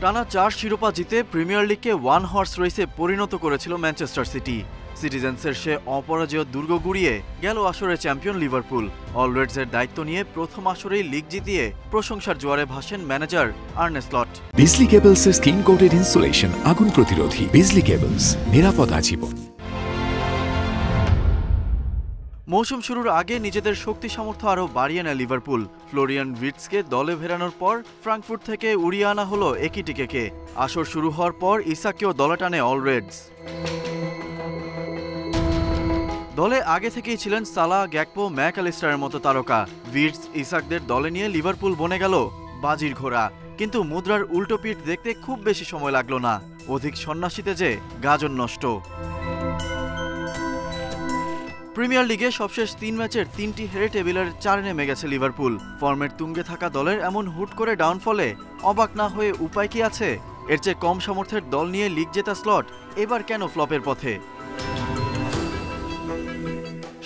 টানা 4 শিরোপা জিতে প্রিমিয়ার লিগকে ওয়ান হর্স রেসে পরিণত করেছিল ম্যানচেস্টার সিটি। সিটিজেন্সের সে অপরাজেয় দুর্গ গুড়িয়ে গেল আসরে চ্যাম্পিয়ন লিভারপুল। অলরেডসের দায়িত্ব নিয়ে প্রথম আসরেই লিগ জিতিয়ে প্রশংসার জোয়ারে ভাসেন ম্যানেজার আর্নে স্লট। বিজলি কেবলসের স্কিন কোটেড ইনসুলেশন আগুন প্রতিরোধী। বিজলি কেবলস, নিরাপদ আজীবন। মৌসুম শুরুর আগে নিজেদের শক্তি সামর্থ্য আরও বাড়িয়ে নেয় লিভারপুল। ফ্লোরিয়ান ভির্টসকে দলে ফেরানোর পর ফ্রাঙ্কফুর্ট থেকে উড়িয়ে আনা হলো একিটিকেকে। আসর শুরু হওয়ার পর ইসাককেও দলে টানে অলরেডস। দলে আগে থেকেই ছিলেন সালাহ, গ্যাকপো, ম্যাকঅ্যালিস্টারের মতো তারকা। ভির্টস, ইসাকদের দলে নিয়ে লিভারপুল বনে গেল বাজির ঘোড়া। কিন্তু মুদ্রার উল্টো পিঠ দেখতে খুব বেশি সময় লাগলো না। অধিক সন্ন্যাসীতে যে গাজন নষ্ট। প্রিমিয়ার লিগে সবশেষ 3 ম্যাচের 3টি হেরে টেবিলের 4 নেমে গেছে লিভারপুল। ফর্মের তুঙ্গে থাকা দলের এমন হুট করে ডাউনফলে অবাক না হয়ে উপায় কি আছে? এর চেয়ে কম সামর্থ্যের দল নিয়ে লিগ জেতা স্লট এবার কেন ফ্লপের পথে?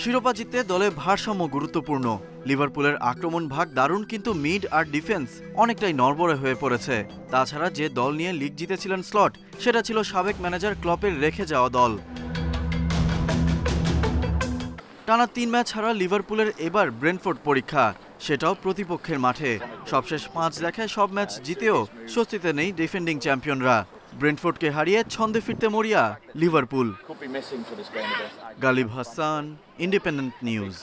শিরোপা জিততে দলে ভারসাম্য গুরুত্বপূর্ণ। লিভারপুলের আক্রমণ ভাগ দারুণ, কিন্তু মিড আর ডিফেন্স অনেকটাই নড়বড়ে হয়ে পড়েছে। তাছাড়া যে দল নিয়ে লিগ জিতেছিলেন স্লট, সেটা ছিল সাবেক ম্যানেজার ক্লপের রেখে যাওয়া দল। টানা 3 ম্যাচ হারা লিভারপুলের এবার ব্রেন্টফোর্ড পরীক্ষা, সেটাও প্রতিপক্ষের মাঠে। সবশেষ 5 দেখায় সব ম্যাচ জিতেও স্বস্তিতে নেই ডিফেন্ডিং চ্যাম্পিয়নরা। ব্রেন্টফোর্ডকে হারিয়ে ছন্দে ফিরতে মরিয়া Liverpool. Galib Hasan, Independent news.